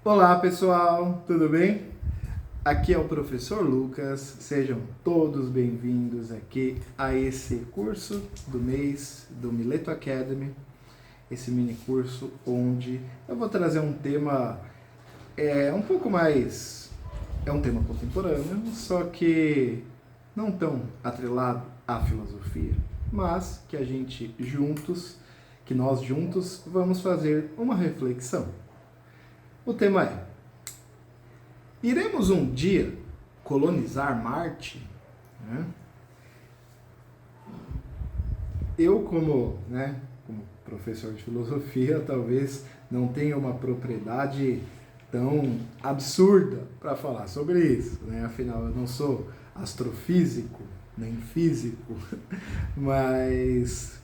Olá pessoal, tudo bem? Aqui é o professor Lucas, sejam todos bem-vindos aqui a esse curso do mês do Mileto Academy, esse mini curso onde eu vou trazer um tema um pouco mais, é um tema contemporâneo, só que não tão atrelado à filosofia, mas que que nós juntos vamos fazer uma reflexão. O tema é: iremos um dia colonizar Marte? Né? Eu, como professor de filosofia, talvez não tenha uma propriedade tão absurda para falar sobre isso. Né? Afinal, eu não sou astrofísico, nem físico, mas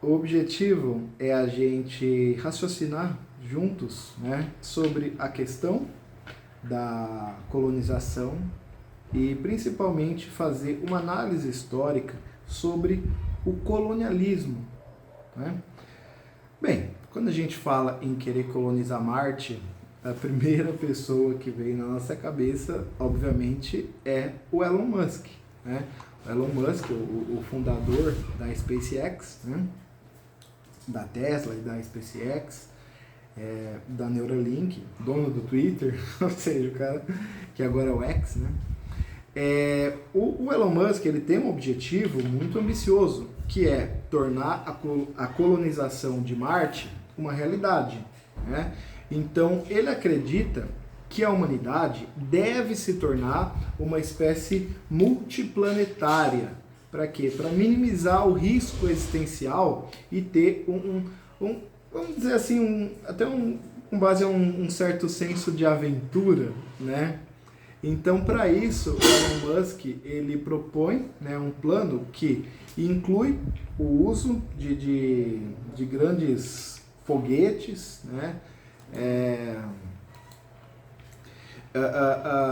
o objetivo é a gente raciocinar juntos, né, sobre a questão da colonização e principalmente fazer uma análise histórica sobre o colonialismo. Né? Bem, quando a gente fala em querer colonizar Marte, a primeira pessoa que vem na nossa cabeça, obviamente, é o Elon Musk. Né? O Elon Musk, o fundador da SpaceX, né? Da Tesla e da SpaceX, da Neuralink, dono do Twitter, ou seja, o cara que agora é o X, né? O Elon Musk ele tem um objetivo muito ambicioso, que é tornar a colonização de Marte uma realidade. Né? Então, ele acredita que a humanidade deve se tornar uma espécie multiplanetária. Para quê? Para minimizar o risco existencial e ter vamos dizer assim, com base a um certo senso de aventura, né? Então, para isso, o Elon Musk ele propõe, né, um plano que inclui o uso de grandes foguetes, né,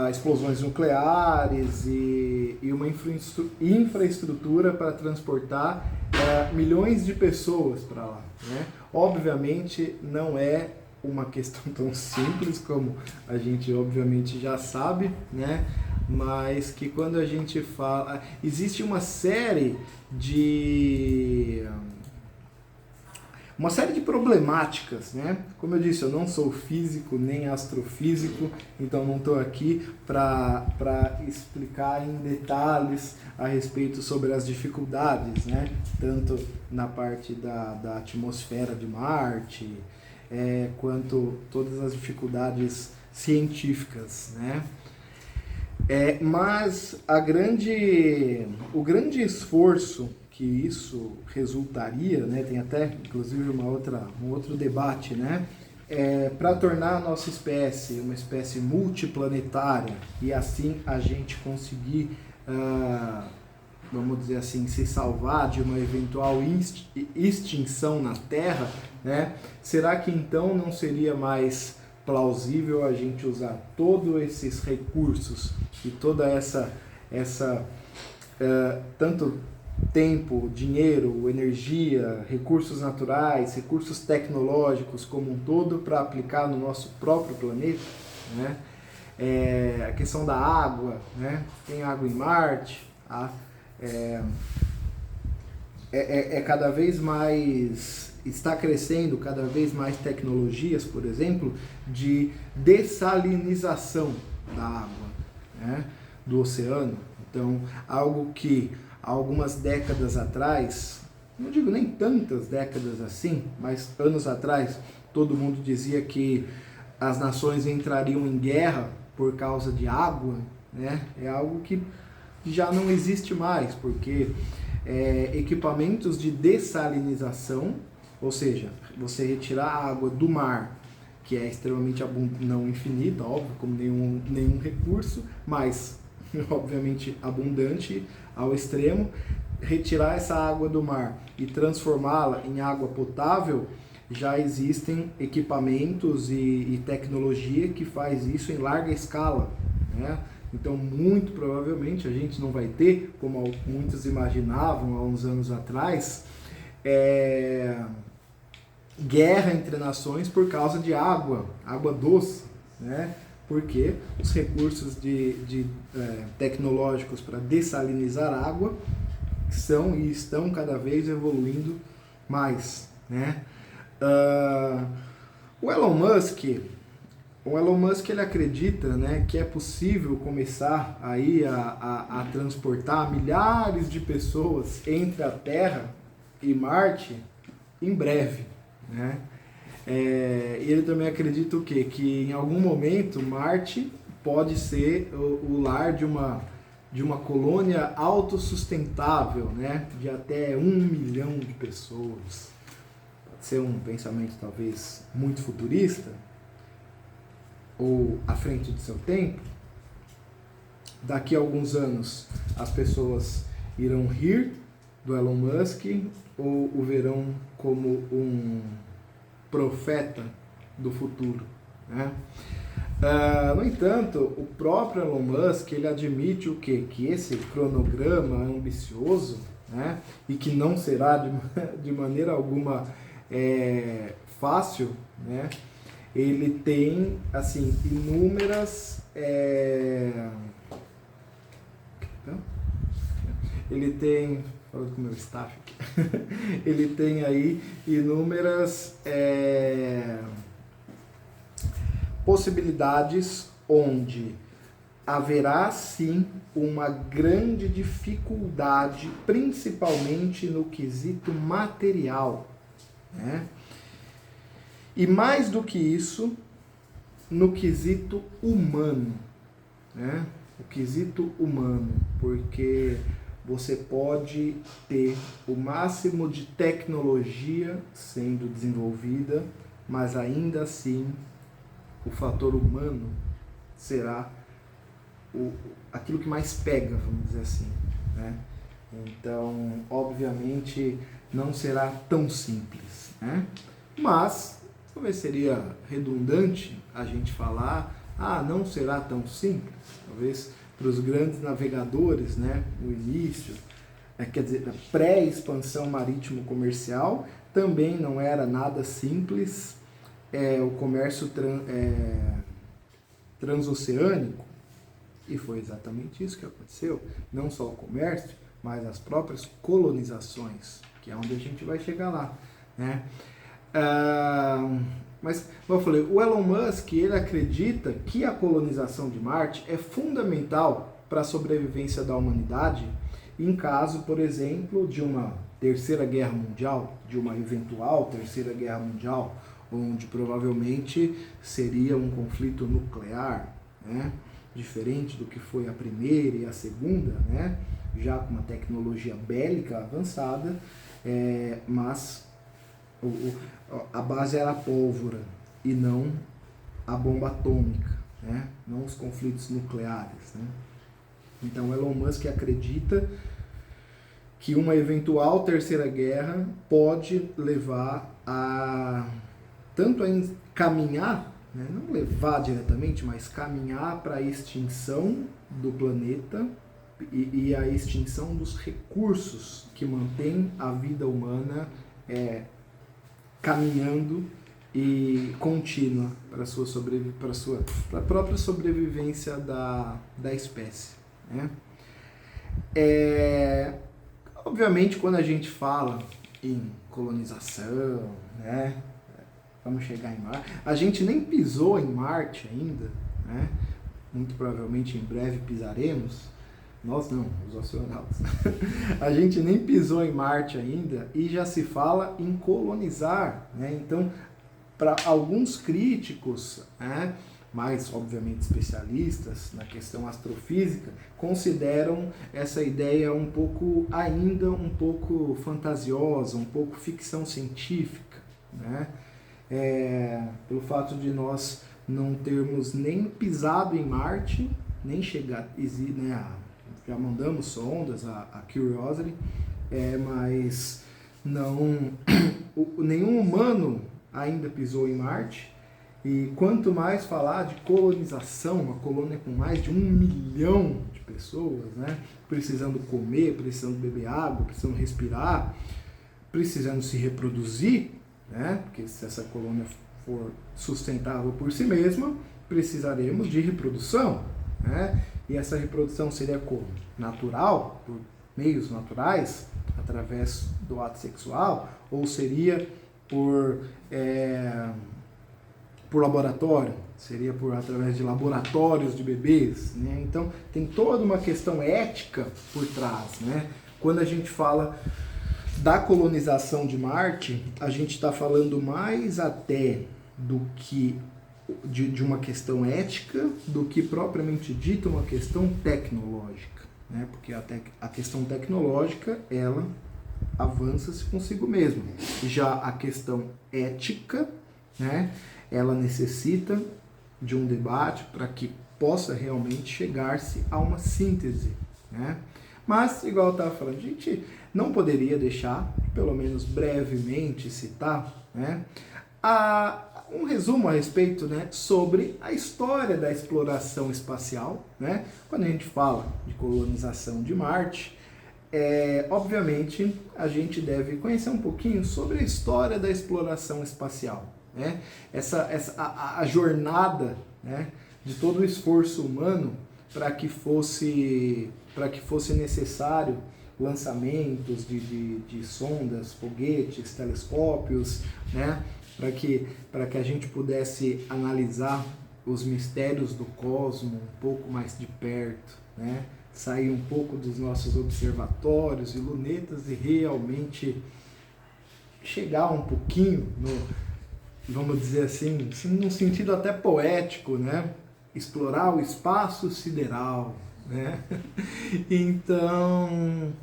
explosões nucleares e uma infraestrutura para transportar milhões de pessoas para lá. Né? Obviamente não é uma questão tão simples como a gente obviamente já sabe, né? Mas que quando a gente fala... Existe uma série de problemáticas, né? Como eu disse, eu não sou físico nem astrofísico, então não estou aqui para explicar em detalhes a respeito sobre as dificuldades, né? Tanto na parte da atmosfera de Marte, quanto todas as dificuldades científicas, né? Mas o grande esforço que isso resultaria, né, tem até inclusive um outro debate, né, para tornar a nossa espécie uma espécie multiplanetária e assim a gente conseguir, vamos dizer assim, se salvar de uma eventual extinção na Terra, né, será que então não seria mais plausível a gente usar todos esses recursos e toda essa tanto tempo, dinheiro, energia, recursos naturais, recursos tecnológicos como um todo para aplicar no nosso próprio planeta, né? A questão da água, né? Tem água em Marte, cada vez mais, está crescendo cada vez mais tecnologias, por exemplo, de dessalinização da água, né? Do oceano. Então, algo que há algumas décadas atrás, não digo nem tantas décadas assim, mas anos atrás, todo mundo dizia que as nações entrariam em guerra por causa de água, né? É algo que já não existe mais, porque equipamentos de dessalinização, ou seja, você retirar a água do mar, que é extremamente não infinita, óbvio, como nenhum recurso, mas obviamente abundante ao extremo, retirar essa água do mar e transformá-la em água potável, já existem equipamentos e tecnologia que faz isso em larga escala, né? Então, muito provavelmente, a gente não vai ter, como muitos imaginavam há uns anos atrás, guerra entre nações por causa de água doce, né? Porque os recursos tecnológicos para dessalinizar água são e estão cada vez evoluindo mais, né? O Elon Musk ele acredita, né, que é possível começar aí a transportar milhares de pessoas entre a Terra e Marte em breve, né? E ele também acredita o quê? Que em algum momento Marte pode ser o lar de uma colônia autossustentável, né? De até 1 milhão de pessoas. Pode ser um pensamento talvez muito futurista, ou à frente de seu tempo. Daqui a alguns anos as pessoas irão rir do Elon Musk ou o verão como um profeta do futuro, né? No entanto, o próprio Elon Musk ele admite o quê? Que esse cronograma ambicioso, né, e que não será de maneira alguma fácil, né? Ele tem assim inúmeras ele tem, falando com o meu staff aqui, ele tem aí inúmeras possibilidades onde haverá sim uma grande dificuldade, principalmente no quesito material, né? E mais do que isso, no quesito humano, né? O quesito humano, porque você pode ter o máximo de tecnologia sendo desenvolvida, mas ainda assim o fator humano será aquilo que mais pega, vamos dizer assim, né? Então, obviamente, não será tão simples, né? Mas talvez seria redundante a gente falar, não será tão simples. Talvez para os grandes navegadores, né, no início, quer dizer, na pré-expansão marítimo-comercial, também não era nada simples. O comércio transoceânico, e foi exatamente isso que aconteceu, não só o comércio, mas as próprias colonizações, que é onde a gente vai chegar lá, né? Mas, como eu falei, o Elon Musk ele acredita que a colonização de Marte é fundamental para a sobrevivência da humanidade em caso, por exemplo, de uma terceira guerra mundial, de uma eventual terceira guerra mundial, onde provavelmente seria um conflito nuclear, né? Diferente do que foi a primeira e a segunda, né? Já com uma tecnologia bélica avançada, mas a base era a pólvora e não a bomba atômica, né? Não os conflitos nucleares, né? Então Elon Musk acredita que uma eventual terceira guerra pode levar tanto a caminhar, né? Não levar diretamente, mas caminhar para a extinção do planeta e a extinção dos recursos que mantêm a vida humana caminhando e contínua para a própria sobrevivência da espécie, né? Obviamente, quando a gente fala em colonização, né? Vamos chegar em Marte. A gente nem pisou em Marte ainda, né? Muito provavelmente em breve pisaremos. Nós não, os astronautas. A gente nem pisou em Marte ainda e já se fala em colonizar, né? Então, para alguns críticos, né, mais obviamente especialistas na questão astrofísica, consideram essa ideia ainda um pouco fantasiosa, um pouco ficção científica, né? Pelo fato de nós não termos nem pisado em Marte, nem chegado, né, já mandamos sondas, a Curiosity, mas não, nenhum humano ainda pisou em Marte, e quanto mais falar de colonização, uma colônia com mais de 1 milhão de pessoas, né, precisando comer, precisando beber água, precisando respirar, precisando se reproduzir, né? Porque se essa colônia for sustentável por si mesma, precisaremos de reprodução, né? E essa reprodução seria como? Natural, por meios naturais, através do ato sexual, ou seria por laboratório, seria através de laboratórios de bebês, né? Então tem toda uma questão ética por trás, né? Quando a gente fala da colonização de Marte, a gente está falando mais até do que de uma questão ética do que propriamente dita uma questão tecnológica, né? Porque a questão tecnológica, ela avança-se consigo mesma. Já a questão ética, né? Ela necessita de um debate para que possa realmente chegar-se a uma síntese, né? Mas, igual eu estava falando, a gente não poderia deixar, pelo menos brevemente, citar, né, um resumo a respeito, né, sobre a história da exploração espacial, né? Quando a gente fala de colonização de Marte, obviamente a gente deve conhecer um pouquinho sobre a história da exploração espacial, né? A jornada, né, de todo o esforço humano para que fosse necessário lançamentos de sondas, foguetes, telescópios, né, para que a gente pudesse analisar os mistérios do cosmos um pouco mais de perto, né, sair um pouco dos nossos observatórios e lunetas e realmente chegar um pouquinho vamos dizer assim, num sentido até poético, né, explorar o espaço sideral, né? Então,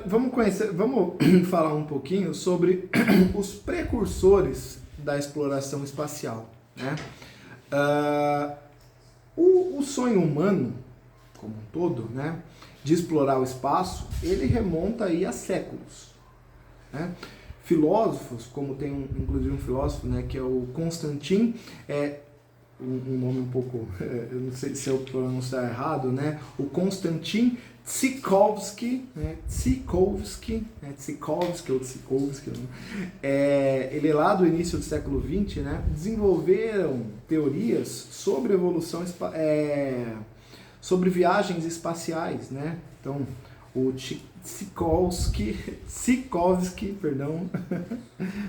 vamos falar um pouquinho sobre os precursores da exploração espacial, né? O sonho humano, como um todo, né, de explorar o espaço, ele remonta aí a séculos, né? Filósofos, como tem inclusive um filósofo, né, que é o Konstantin, um nome um pouco, eu não sei se eu pronunciar errado, né? O Konstantin Tsiolkovsky, né? Tsiolkovsky, ele lá do início do século XX, né, desenvolveram teorias sobre evolução, sobre viagens espaciais, né? Então, o Tsiolkovsky, perdão,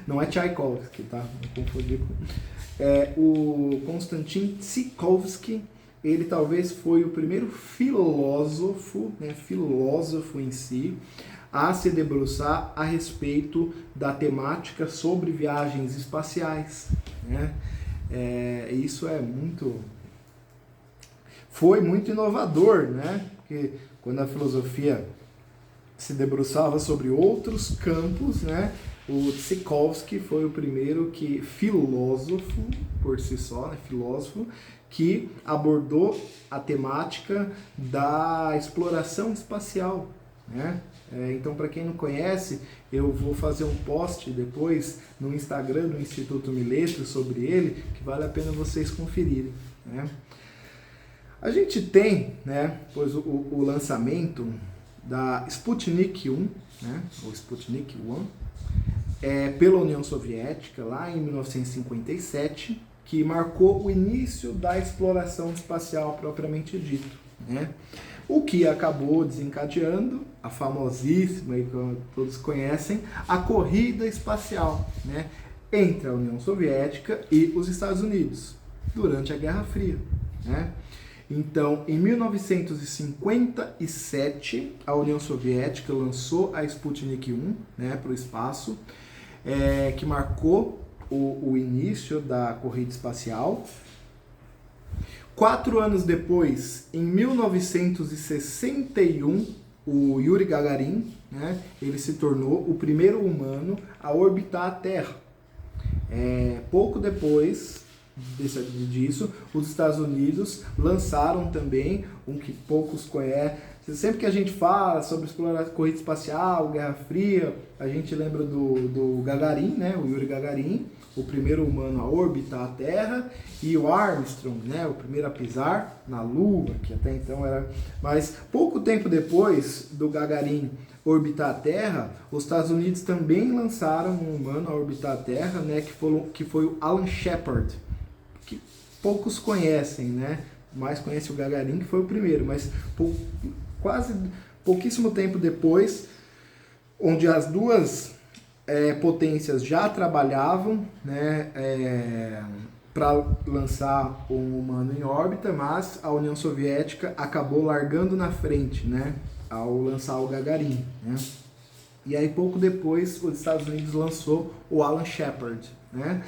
não é Tchaikovsky, tá? Não confundir com... o Konstantin Tsiolkovsky, ele talvez foi o primeiro filósofo, né, filósofo em si, a se debruçar a respeito da temática sobre viagens espaciais, né? Isso foi muito inovador, né? Porque quando a filosofia se debruçava sobre outros campos, né, o Tsiolkovsky foi o primeiro filósofo, por si só, né, filósofo, que abordou a temática da exploração espacial, né? Então, para quem não conhece, eu vou fazer um post depois no Instagram do Instituto Mileto sobre ele, que vale a pena vocês conferirem, né? A gente tem, né, pois o lançamento da Sputnik 1, né, ou Sputnik 1, pela União Soviética, lá em 1957, que marcou o início da exploração espacial propriamente dito, né? O que acabou desencadeando a famosíssima, que todos conhecem, a corrida espacial, né, entre a União Soviética e os Estados Unidos, durante a Guerra Fria, né? Então, em 1957, a União Soviética lançou a Sputnik 1, né, para o espaço, que marcou o início da corrida espacial. 4 anos depois, em 1961, o Yuri Gagarin, né, ele se tornou o primeiro humano a orbitar a Terra. Pouco depois disso, os Estados Unidos lançaram também um que poucos conhecem. Sempre que a gente fala sobre explorar corrida espacial, Guerra Fria, a gente lembra do Gagarin, né, o Yuri Gagarin, o primeiro humano a orbitar a Terra, e o Armstrong, né, o primeiro a pisar na Lua, que até então era... Mas pouco tempo depois do Gagarin orbitar a Terra, os Estados Unidos também lançaram um humano a orbitar a Terra, né, que foi o Alan Shepard, que poucos conhecem, né? Mais conhece o Gagarin, que foi o primeiro, mas quase pouquíssimo tempo depois, onde as duas potências já trabalhavam, né, para lançar um humano em órbita, mas a União Soviética acabou largando na frente, né, ao lançar o Gagarin, né? E aí pouco depois os Estados Unidos lançou o Alan Shepard, né?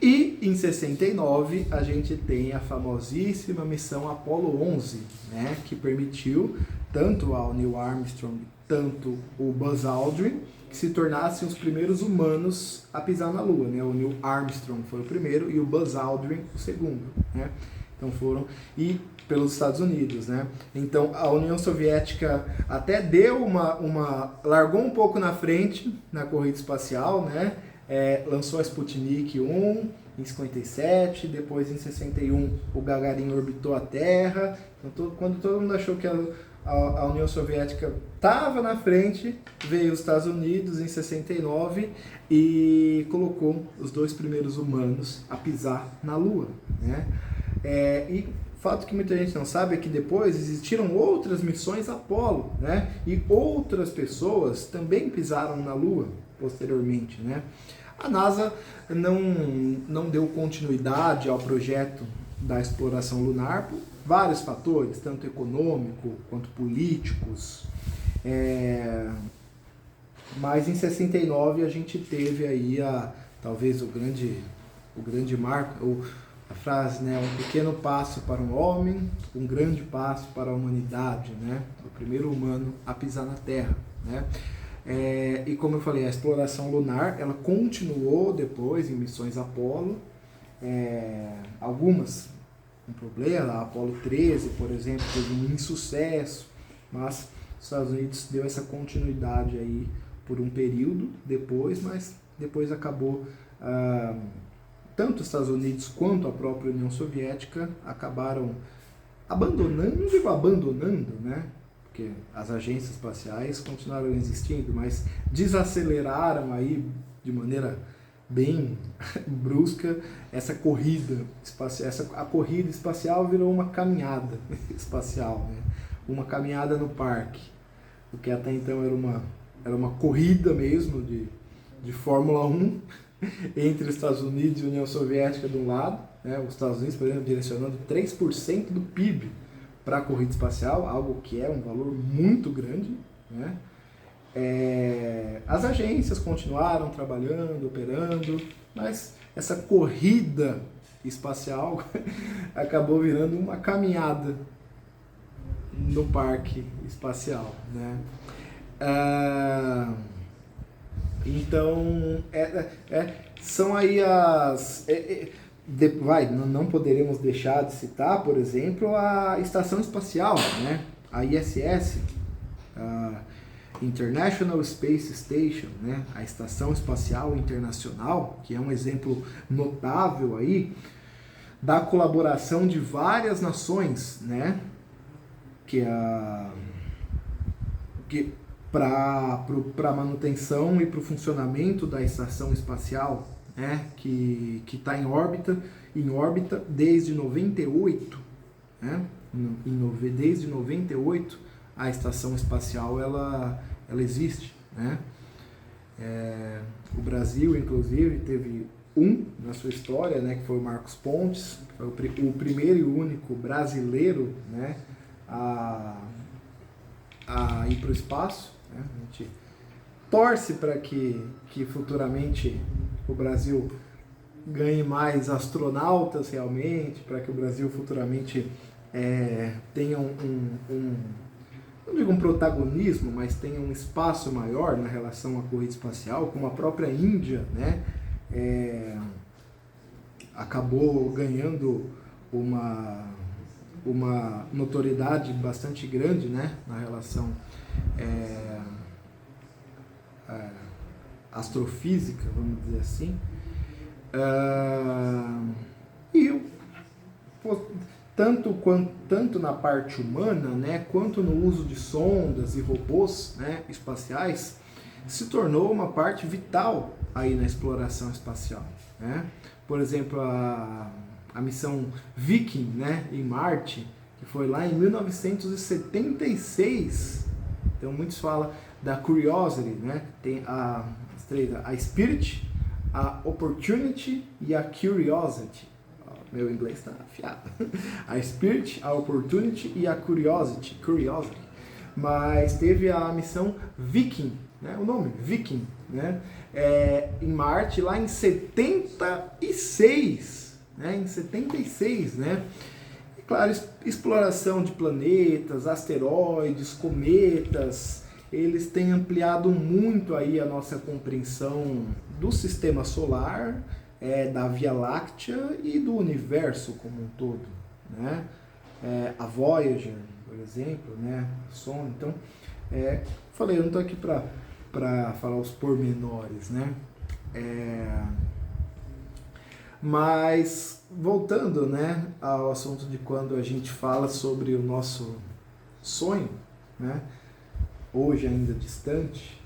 E em 69 a gente tem a famosíssima missão Apollo 11, né, que permitiu tanto ao Neil Armstrong, tanto o Buzz Aldrin, que se tornassem os primeiros humanos a pisar na Lua, né? O Neil Armstrong foi o primeiro e o Buzz Aldrin o segundo, né? Então foram pelos Estados Unidos, né? Então a União Soviética até deu largou um pouco na frente na corrida espacial, né? Lançou a Sputnik 1 em 57, depois em 61 o Gagarin orbitou a Terra. Então, quando todo mundo achou que a União Soviética estava na frente, veio os Estados Unidos em 69 e colocou os dois primeiros humanos a pisar na Lua, né? E fato que muita gente não sabe é que depois existiram outras missões Apollo, né? E outras pessoas também pisaram na Lua posteriormente, né? A NASA não deu continuidade ao projeto da exploração lunar por vários fatores, tanto econômico quanto políticos. Mas em 69 a gente teve aí talvez o grande marco, a frase, né, um pequeno passo para um homem, um grande passo para a humanidade, né? O primeiro humano a pisar na Terra, né? E como eu falei, a exploração lunar, ela continuou depois em missões Apollo, algumas com problema, a Apollo 13, por exemplo, teve um insucesso, mas os Estados Unidos deu essa continuidade aí por um período depois, mas depois acabou, tanto os Estados Unidos quanto a própria União Soviética acabaram abandonando, não digo abandonando, né? Porque as agências espaciais continuaram existindo, mas desaceleraram aí de maneira bem brusca essa corrida espacial. A corrida espacial virou uma caminhada espacial, né? Uma caminhada no parque, o que até então era uma corrida mesmo de Fórmula 1 entre os Estados Unidos e a União Soviética de um lado, né? Os Estados Unidos, por exemplo, direcionando 3% do PIB para a corrida espacial, algo que é um valor muito grande, né? As agências continuaram trabalhando, operando, mas essa corrida espacial acabou virando uma caminhada no parque espacial, né? Então, são aí não poderemos deixar de citar, por exemplo, a Estação Espacial, né? A ISS, International Space Station, né? A Estação Espacial Internacional, que é um exemplo notável aí da colaboração de várias nações, né? Para a manutenção e para o funcionamento da estação espacial, né? Que está em órbita desde 98, né? Desde 98 a estação espacial ela existe, né? O Brasil, inclusive, teve na sua história, né, que foi o Marcos Pontes, que foi o primeiro e único brasileiro, né, a ir para o espaço, né? A gente torce para que futuramente o Brasil ganhe mais astronautas realmente, para que o Brasil futuramente tenha não digo um protagonismo, mas tenha um espaço maior na relação à corrida espacial, como a própria Índia, né? Acabou ganhando uma notoriedade bastante grande, né, na relação astrofísica, vamos dizer assim. tanto na parte humana, né, quanto no uso de sondas e robôs, né, espaciais, se tornou uma parte vital aí na exploração espacial, né? Por exemplo, a missão Viking, né, em Marte, que foi lá em 1976. Então muitos falam da Curiosity, né? Tem a Spirit, a Opportunity e a Curiosity. Meu inglês está afiado. A Spirit, a Opportunity e a Curiosity. Mas teve a missão Viking, né? O nome, Viking, né? Em Marte, lá em 76, né? Em 76, né? E, claro, exploração de planetas, asteroides, cometas, eles têm ampliado muito aí a nossa compreensão do sistema solar, da Via Láctea e do universo como um todo, né? A Voyager, por exemplo, né? Sonda. Então, falei, eu não estou aqui para falar os pormenores, né? Mas voltando, né, ao assunto de quando a gente fala sobre o nosso sonho, né? Hoje ainda distante,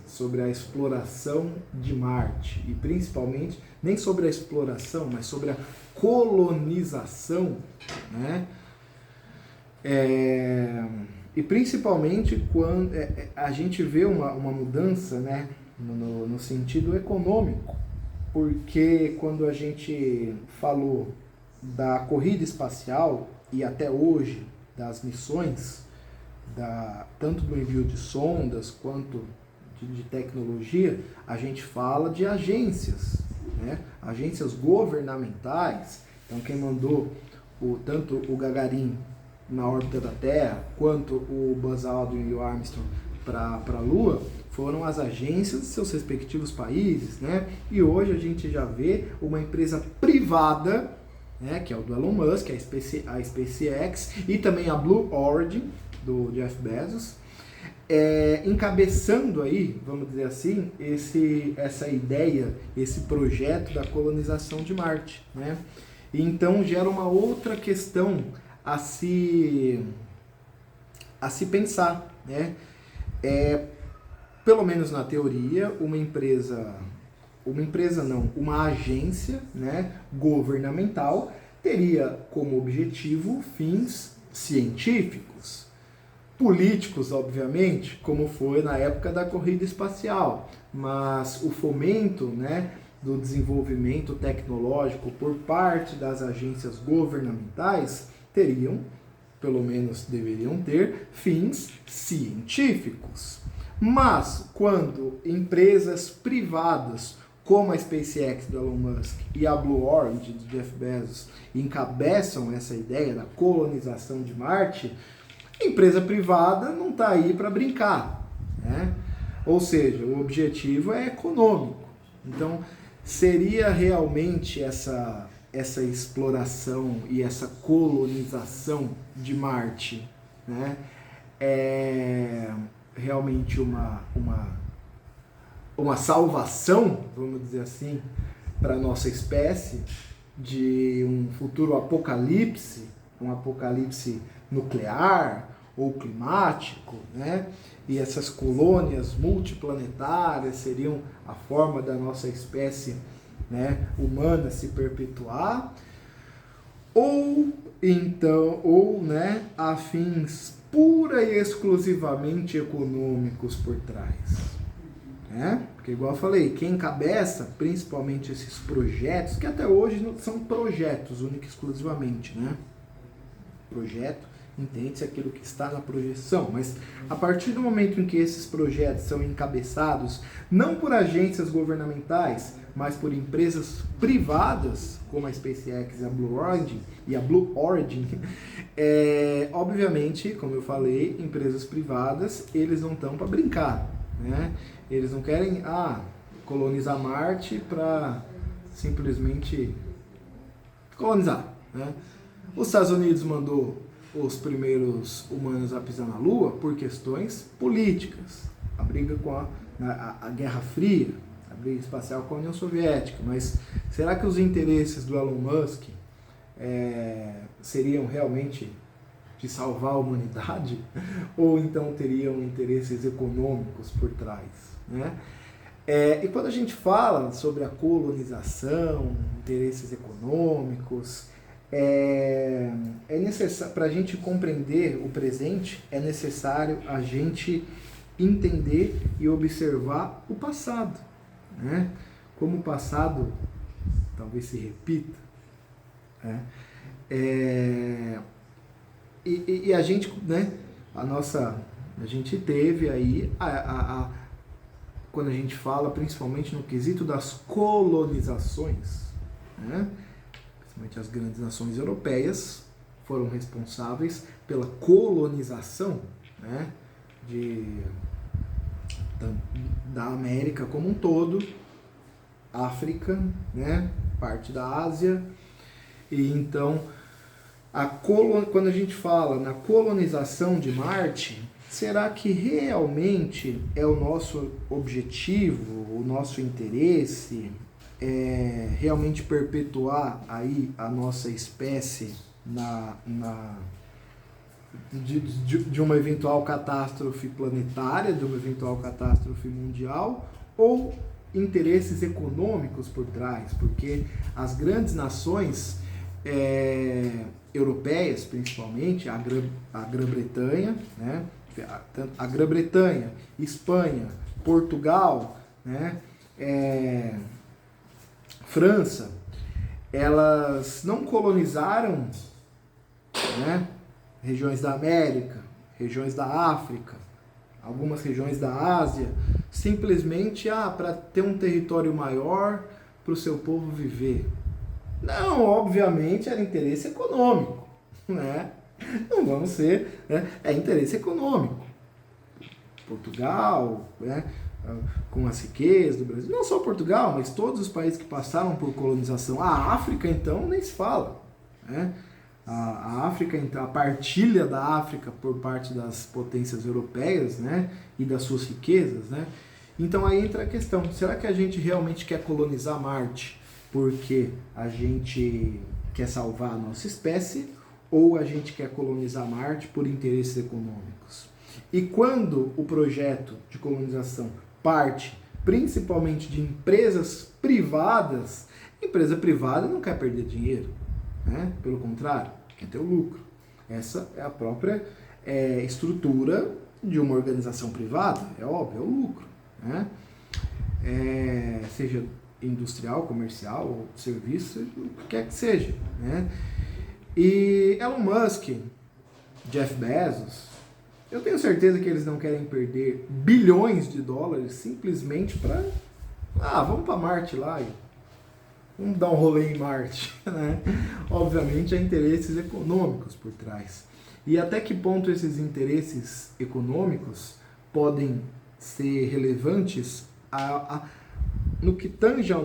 sobre a exploração de Marte, e principalmente, nem sobre a exploração, mas sobre a colonização, né? E principalmente quando a gente vê uma mudança, né, no sentido econômico, porque quando a gente falou da corrida espacial e até hoje das missões, tanto do envio de sondas quanto de tecnologia, a gente fala de agências, né? Agências governamentais. Então quem mandou tanto o Gagarin na órbita da Terra quanto o Buzz Aldrin e o Armstrong para a Lua foram as agências de seus respectivos países, né? E hoje a gente já vê uma empresa privada, né, que é o do Elon Musk, a SpaceX, e também a Blue Origin, do Jeff Bezos, encabeçando aí, vamos dizer assim, essa ideia, esse projeto da colonização de Marte, né? E então gera uma outra questão a se pensar, né? Pelo menos na teoria, uma agência, né, governamental teria como objetivo fins científicos, políticos, obviamente, como foi na época da corrida espacial, mas o fomento, né, do desenvolvimento tecnológico por parte das agências governamentais teriam, pelo menos deveriam ter, fins científicos. Mas quando empresas privadas como a SpaceX do Elon Musk e a Blue Origin do Jeff Bezos encabeçam essa ideia da colonização de Marte, a empresa privada não está aí para brincar, né? Ou seja, o objetivo é econômico. Então, seria realmente essa exploração e essa colonização de Marte, né? Realmente uma salvação, vamos dizer assim, para a nossa espécie, de um futuro apocalipse, um apocalipse nuclear ou climático, né? E essas colônias multiplanetárias seriam a forma da nossa espécie, né, humana se perpetuar, ou a fins pura e exclusivamente econômicos por trás, né? Porque igual eu falei, quem encabeça principalmente esses projetos, que até hoje não são projetos única e exclusivamente, né? Projeto, entende-se aquilo que está na projeção, mas a partir do momento em que esses projetos são encabeçados não por agências governamentais, mas por empresas privadas, como a SpaceX e a Blue Origin, obviamente, como eu falei, empresas privadas, eles não estão para brincar, né? Eles não querem colonizar Marte para simplesmente colonizar, né? Os Estados Unidos mandou os primeiros humanos a pisar na Lua por questões políticas, a briga com a Guerra Fria, a briga espacial com a União Soviética. Mas será que os interesses do Elon Musk seriam realmente de salvar a humanidade, ou então teriam interesses econômicos por trás, né? E quando a gente fala sobre a colonização, interesses econômicos, é necessário, para a gente compreender o presente, é necessário a gente entender e observar o passado, né? Como o passado talvez se repita, né? E a gente, né? A gente teve aí quando a gente fala principalmente no quesito das colonizações, né? Principalmente as grandes nações europeias foram responsáveis pela colonização, né? Da América como um todo, África, né? Parte da Ásia. E então, quando a gente fala na colonização de Marte, será que realmente é o nosso objetivo, o nosso interesse, realmente perpetuar aí a nossa espécie de uma eventual catástrofe planetária, de uma eventual catástrofe mundial, ou interesses econômicos por trás? Porque as grandes nações europeias, principalmente a Grã-Bretanha, né? A Grã-Bretanha, Espanha, Portugal, né? França, elas não colonizaram, né? Regiões da América, regiões da África, algumas regiões da Ásia, simplesmente para ter um território maior para o seu povo viver. Não, obviamente era interesse econômico, né? Não vamos ser, né? É interesse econômico. Portugal, né? Com as riquezas do Brasil, não só Portugal, mas todos os países que passaram por colonização. A África, então, nem se fala, né? A África, então, a partilha da África por parte das potências europeias, né? E das suas riquezas, né? Então aí entra a questão, será que a gente realmente quer colonizar Marte porque a gente quer salvar a nossa espécie, ou a gente quer colonizar Marte por interesses econômicos? E quando o projeto de colonização parte principalmente de empresas privadas, empresa privada não quer perder dinheiro, né? Pelo contrário, quer ter o lucro. Essa é a própria estrutura de uma organização privada, é óbvio, é o lucro, né? Seja industrial, comercial, ou serviço, o que quer que seja, né? E Elon Musk, Jeff Bezos, eu tenho certeza que eles não querem perder bilhões de dólares simplesmente para vamos para Marte lá e vamos dar um rolê em Marte, né? Obviamente há interesses econômicos por trás. E até que ponto esses interesses econômicos podem ser relevantes no que tange ao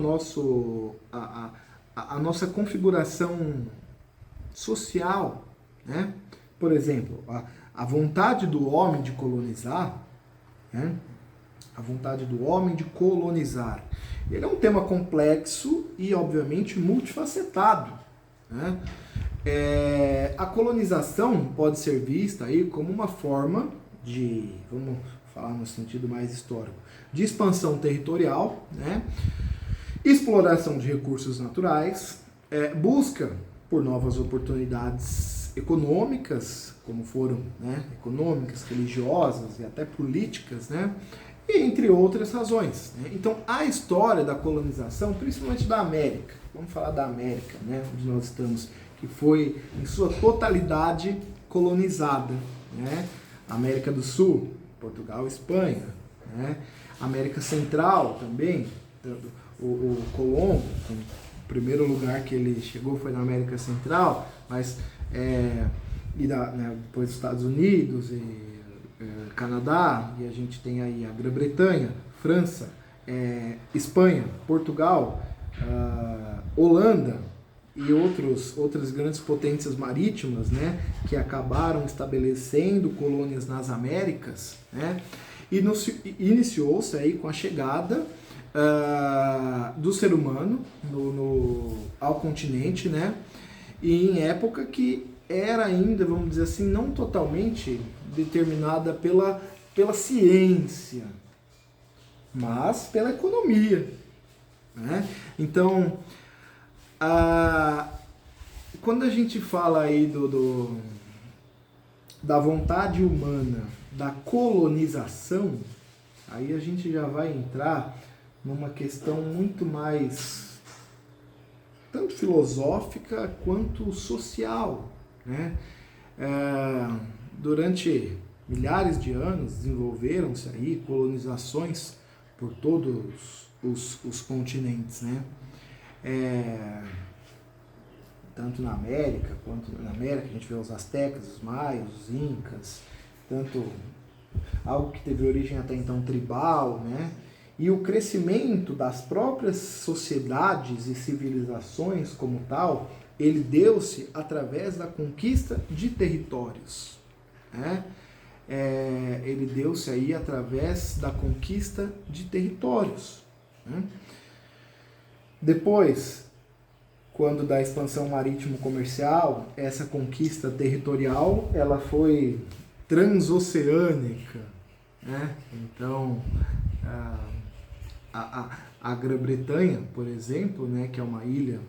a nossa configuração social, né? Por exemplo, a vontade do homem de colonizar, né? A vontade do homem de colonizar. Ele é um tema complexo e, obviamente, multifacetado, né? A colonização pode ser vista aí como uma forma de, vamos falar no sentido mais histórico, de expansão territorial, né? Exploração de recursos naturais, busca por novas oportunidades econômicas, como foram, né, econômicas, religiosas e até políticas, né? E entre outras razões, né? Então, a história da colonização, principalmente da América, vamos falar da América, né, onde nós estamos, que foi em sua totalidade colonizada, né? América do Sul, Portugal, Espanha, né? América Central também, o Colombo, o primeiro lugar que ele chegou foi na América Central, mas depois dos Estados Unidos e Canadá, e a gente tem aí a Grã-Bretanha, França, Espanha, Portugal, Holanda e outras grandes potências marítimas, né, que acabaram estabelecendo colônias nas Américas, né, e iniciou-se aí com a chegada do ser humano ao continente, né, e em época que era ainda, vamos dizer assim, não totalmente determinada pela ciência, mas pela economia, né? Então, quando a gente fala aí da vontade humana, da colonização, aí a gente já vai entrar numa questão muito mais, tanto filosófica quanto social, né? Durante milhares de anos desenvolveram-se aí colonizações por todos os continentes, né? Tanto na América quanto na América, a gente vê os astecas, os maias, os incas, tanto algo que teve origem até então tribal, né? E o crescimento das próprias sociedades e civilizações como tal, ele deu-se através da conquista de territórios, né? Ele deu-se aí através da conquista de territórios, né? Depois, quando da expansão marítimo-comercial, essa conquista territorial, ela foi transoceânica, né? Então, a Grã-Bretanha, por exemplo, né, que é uma ilha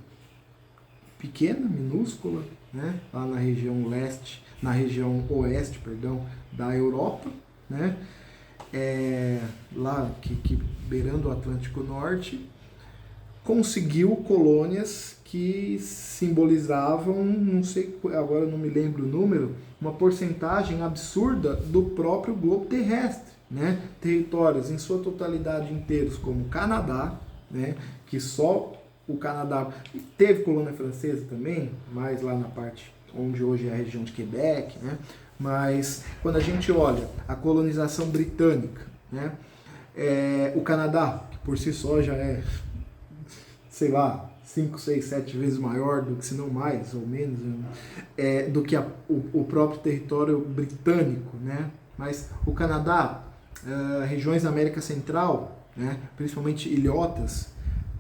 pequena, minúscula, né, lá na região oeste, da Europa, né, lá que beirando o Atlântico Norte, conseguiu colônias que simbolizavam, não sei, agora não me lembro o número, uma porcentagem absurda do próprio globo terrestre, né? Territórios em sua totalidade inteiros, como o Canadá, né? Que só o Canadá teve colônia francesa também, mais lá na parte onde hoje é a região de Quebec, né? Mas quando a gente olha a colonização britânica, né? O Canadá, que por si só já é, sei lá, 5, 6, 7 vezes maior do que, se não mais ou menos, do que o próprio território britânico, né? Mas o Canadá, regiões da América Central, né? Principalmente ilhotas,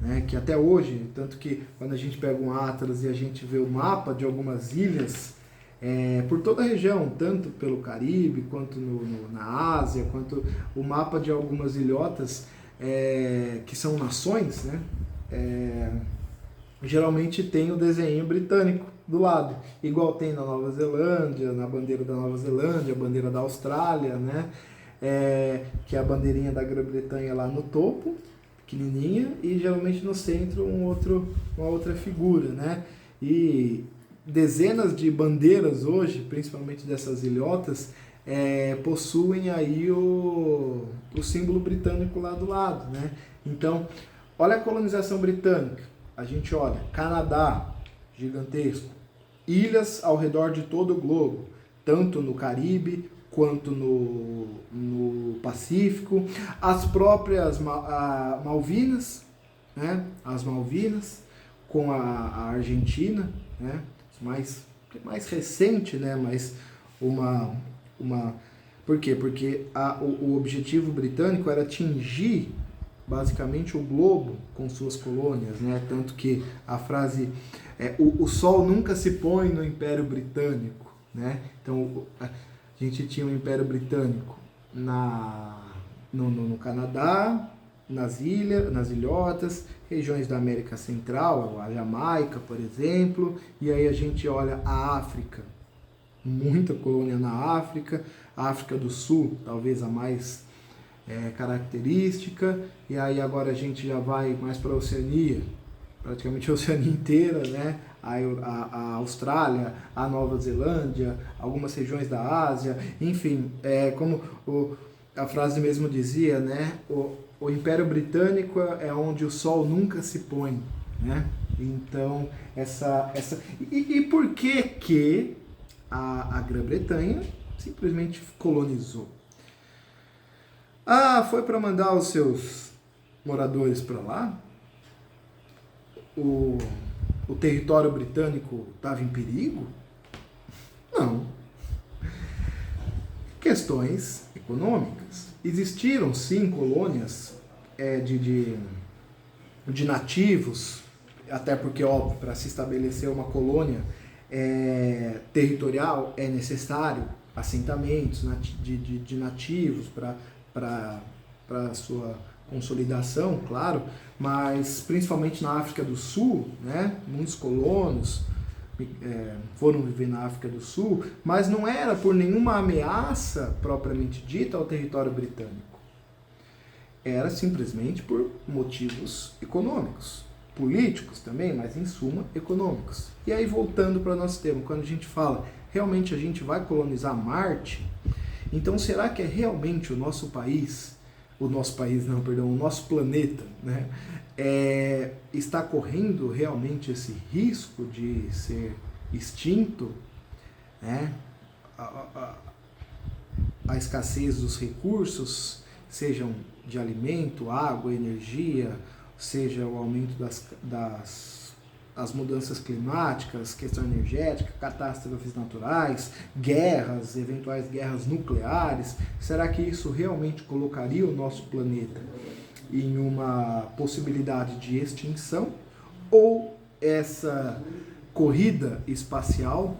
né? Que até hoje, tanto que quando a gente pega um atlas e a gente vê o mapa de algumas ilhas, por toda a região, tanto pelo Caribe, quanto na Ásia, quanto o mapa de algumas ilhotas, que são nações, né? Geralmente tem o desenho britânico do lado, igual tem na Nova Zelândia, na bandeira da Nova Zelândia, a bandeira da Austrália, né? Que é a bandeirinha da Grã-Bretanha lá no topo, pequenininha, e geralmente no centro uma outra figura, né? E dezenas de bandeiras hoje, principalmente dessas ilhotas, possuem aí o símbolo britânico lá do lado, né? Então, olha a colonização britânica. A gente olha, Canadá, gigantesco, ilhas ao redor de todo o globo, tanto no Caribe quanto no Pacífico, as próprias Malvinas, né? As Malvinas com a Argentina, né? Mais recente, né? Mas por quê? Porque o objetivo britânico era atingir basicamente o globo com suas colônias, né? Tanto que a frase o sol nunca se põe no Império Britânico, né? Então a gente tinha o Império Britânico no Canadá, nas ilhotas, regiões da América Central, a Jamaica, por exemplo, e aí a gente olha a África, muita colônia na África, a África do Sul, talvez a mais característica, e aí agora a gente já vai mais para a Oceania, praticamente a Oceania inteira, né? A Austrália, a Nova Zelândia, algumas regiões da Ásia, enfim, como a frase mesmo dizia, né? O Império Britânico é onde o sol nunca se põe, né? Então, e por que a Grã-Bretanha simplesmente colonizou? Foi para mandar os seus moradores para lá? O território britânico estava em perigo? Não. Questões econômicas. Existiram sim colônias de nativos, até porque, óbvio, para se estabelecer uma colônia territorial é necessário assentamentos de nativos para a sua consolidação, claro, mas principalmente na África do Sul, né? Muitos colonos foram viver na África do Sul, mas não era por nenhuma ameaça propriamente dita ao território britânico. Era simplesmente por motivos econômicos, políticos também, mas em suma econômicos. E aí, voltando para o nosso tema, quando a gente fala realmente a gente vai colonizar Marte, então será que é realmente o nosso planeta, né, está correndo realmente esse risco de ser extinto, né? A escassez dos recursos, sejam de alimento, água, energia, seja o aumento das mudanças climáticas, questão energética, catástrofes naturais, guerras, eventuais guerras nucleares. Será que isso realmente colocaria o nosso planeta em uma possibilidade de extinção? Ou essa corrida espacial,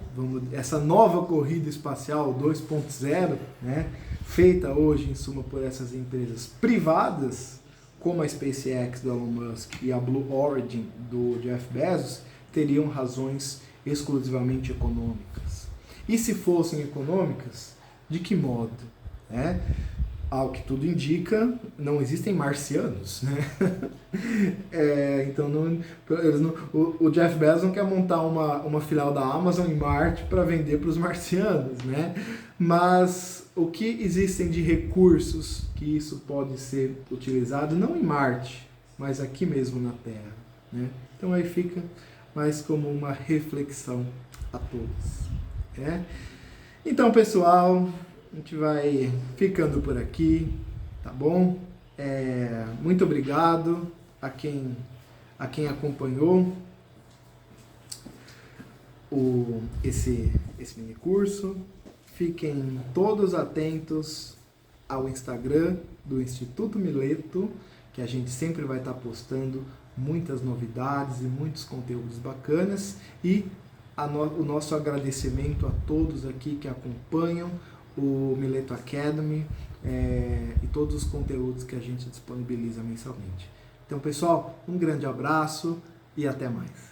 essa nova corrida espacial 2.0, né, feita hoje em suma por essas empresas privadas, como a SpaceX do Elon Musk e a Blue Origin do Jeff Bezos, teriam razões exclusivamente econômicas. E se fossem econômicas, de que modo? Né? Ao que tudo indica, não existem marcianos. Né? Então, o Jeff Bezos não quer montar uma filial da Amazon em Marte para vender para os marcianos. Né? Mas o que existem de recursos que isso pode ser utilizado, não em Marte, mas aqui mesmo na Terra. Né? Então aí fica mais como uma reflexão a todos. Né? Então, pessoal, a gente vai ficando por aqui, tá bom? Muito obrigado a quem acompanhou esse mini curso. Fiquem todos atentos ao Instagram do Instituto Mileto, que a gente sempre vai estar postando muitas novidades e muitos conteúdos bacanas. E o nosso agradecimento a todos aqui que acompanham o Mileto Academy e todos os conteúdos que a gente disponibiliza mensalmente. Então, pessoal, um grande abraço e até mais.